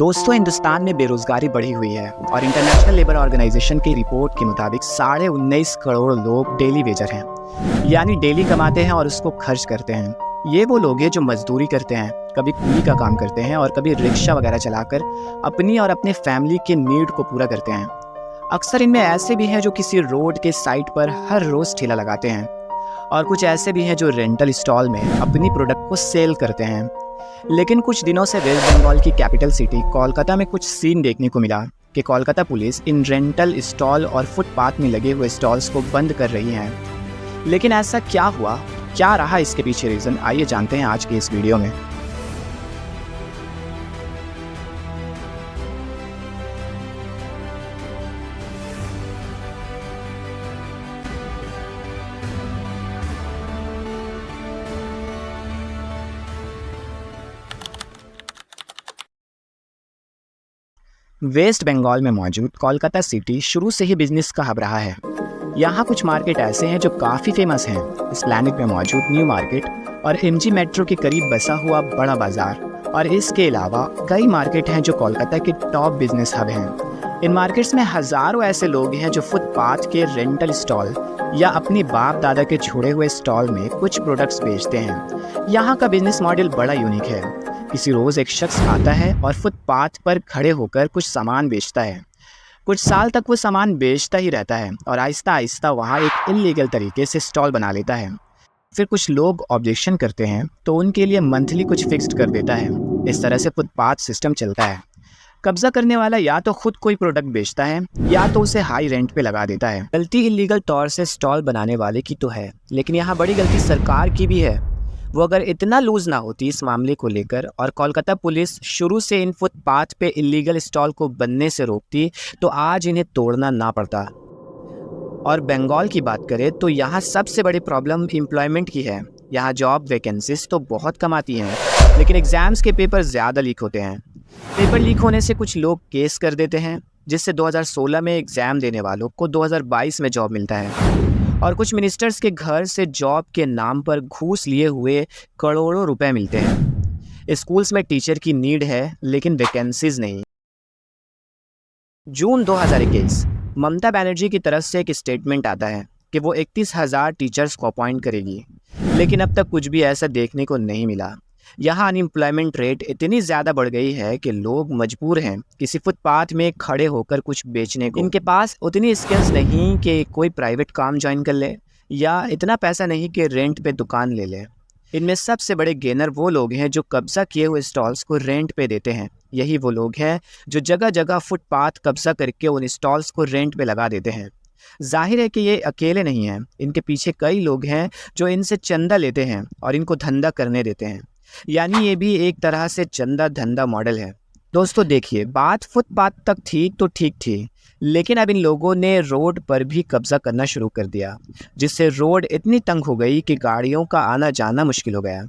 दोस्तों, हिंदुस्तान में बेरोजगारी बढ़ी हुई है और इंटरनेशनल लेबर ऑर्गेनाइजेशन की रिपोर्ट के मुताबिक 19.5 करोड़ लोग डेली वेजर हैं, यानी डेली कमाते हैं और उसको खर्च करते हैं। ये वो लोग हैं जो मजदूरी करते हैं, कभी कूली का काम करते हैं और कभी रिक्शा वगैरह चलाकर अपनी और अपने फैमिली के नीड को पूरा करते हैं। अक्सर इनमें ऐसे भी हैं जो किसी रोड के साइड पर हर रोज़ ठेला लगाते हैं और कुछ ऐसे भी हैं जो रेंटल स्टॉल में अपनी प्रोडक्ट को सेल करते हैं। लेकिन कुछ दिनों से वेस्ट बंगाल की कैपिटल सिटी कोलकाता में कुछ सीन देखने को मिला कि कोलकाता पुलिस इन रेंटल स्टॉल और फुटपाथ में लगे हुए स्टॉल्स को बंद कर रही है। लेकिन ऐसा क्या हुआ, क्या रहा इसके पीछे रीज़न, आइए जानते हैं आज की इस वीडियो में। वेस्ट बंगाल में मौजूद कोलकाता सिटी शुरू से ही बिजनेस का हब रहा है। यहाँ कुछ मार्केट ऐसे हैं जो काफ़ी फेमस हैं। एस्प्लैनेड में मौजूद न्यू मार्केट और एमजी मेट्रो के करीब बसा हुआ बड़ा बाजार और इसके अलावा कई मार्केट हैं जो कोलकाता के टॉप बिजनेस हब हैं। इन मार्केट्स में हज़ारों ऐसे लोग हैं जो फुटपाथ के रेंटल स्टॉल या अपनी बाप दादा के छोड़े हुए स्टॉल में कुछ प्रोडक्ट्स बेचते हैं। यहाँ का बिजनेस मॉडल बड़ा यूनिक है। किसी रोज़ एक शख्स आता है और फुटपाथ पर खड़े होकर कुछ सामान बेचता है। कुछ साल तक वो सामान बेचता ही रहता है और आहिस्ता आहिस्ता वहाँ एक इल्लीगल तरीके से स्टॉल बना लेता है। फिर कुछ लोग ऑब्जेक्शन करते हैं तो उनके लिए मंथली कुछ फिक्स्ड कर देता है। इस तरह से फुटपाथ सिस्टम चलता है। कब्जा करने वाला या तो खुद कोई प्रोडक्ट बेचता है या तो उसे हाई रेंट पे लगा देता है। गलती इल्लीगल तौर से स्टॉल बनाने वाले की तो है, लेकिन यहाँ बड़ी गलती सरकार की भी है। वो अगर इतना लूज ना होती इस मामले को लेकर और कोलकाता पुलिस शुरू से इन फुटपाथ पे इल्लीगल स्टॉल को बनने से रोकती तो आज इन्हें तोड़ना ना पड़ता। और बंगाल की बात करें तो यहाँ सबसे बड़ी प्रॉब्लम एम्प्लॉयमेंट की है। यहाँ जॉब वैकेंसीज तो बहुत कम आती हैं, लेकिन एग्ज़ाम्स के पेपर ज़्यादा लीक होते हैं। पेपर लीक होने से कुछ लोग केस कर देते हैं, जिससे 2016 में एग्ज़ाम देने वालों को 2022 में जॉब मिलता है। और कुछ मिनिस्टर्स के घर से जॉब के नाम पर घूस लिए हुए करोड़ों रुपए मिलते हैं। स्कूल्स में टीचर की नीड है लेकिन वैकेंसीज नहीं। जून 2021 ममता बनर्जी की तरफ से एक स्टेटमेंट आता है कि वो 31,000 टीचर्स को अपॉइंट करेगी, लेकिन अब तक कुछ भी ऐसा देखने को नहीं मिला। यहाँ अनएम्प्लॉयमेंट रेट इतनी ज़्यादा बढ़ गई है कि लोग मजबूर हैं किसी फुटपाथ में खड़े होकर कुछ बेचने को। इनके पास उतनी स्किल्स नहीं कि कोई प्राइवेट काम ज्वाइन कर ले या इतना पैसा नहीं कि रेंट पे दुकान ले ले। इनमें सबसे बड़े गेनर वो लोग हैं जो कब्जा किए हुए स्टॉल्स को रेंट पे देते हैं। यही वो लोग हैं जो जगह जगह फुटपाथ कब्जा करके उन स्टॉल्स को रेंट पे लगा देते हैं। जाहिर है कि ये अकेले नहीं हैं, इनके पीछे कई लोग हैं जो इनसे चंदा लेते हैं और इनको धंधा करने देते हैं। यानी ये भी एक तरह से चंदा धंधा मॉडल है। दोस्तों देखिए, बात फुटपाथ तक थी तो ठीक थी, लेकिन अब इन लोगों ने रोड पर भी कब्जा करना शुरू कर दिया, जिससे रोड इतनी तंग हो गई कि गाड़ियों का आना जाना मुश्किल हो गया।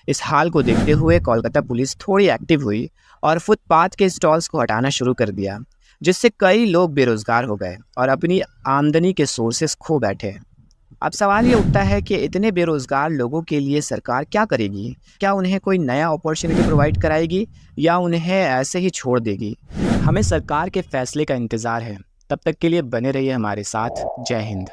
इस हाल को देखते हुए कोलकाता पुलिस थोड़ी एक्टिव हुई और फुटपाथ के स्टॉल्स को हटाना शुरू कर दिया, जिससे कई लोग बेरोजगार हो गए और अपनी आमदनी के सोर्सेस खो बैठे। अब सवाल ये उठता है कि इतने बेरोज़गार लोगों के लिए सरकार क्या करेगी? क्या उन्हें कोई नया अपॉर्चुनिटी प्रोवाइड कराएगी या उन्हें ऐसे ही छोड़ देगी? हमें सरकार के फैसले का इंतज़ार है। तब तक के लिए बने रहिए हमारे साथ। जय हिंद।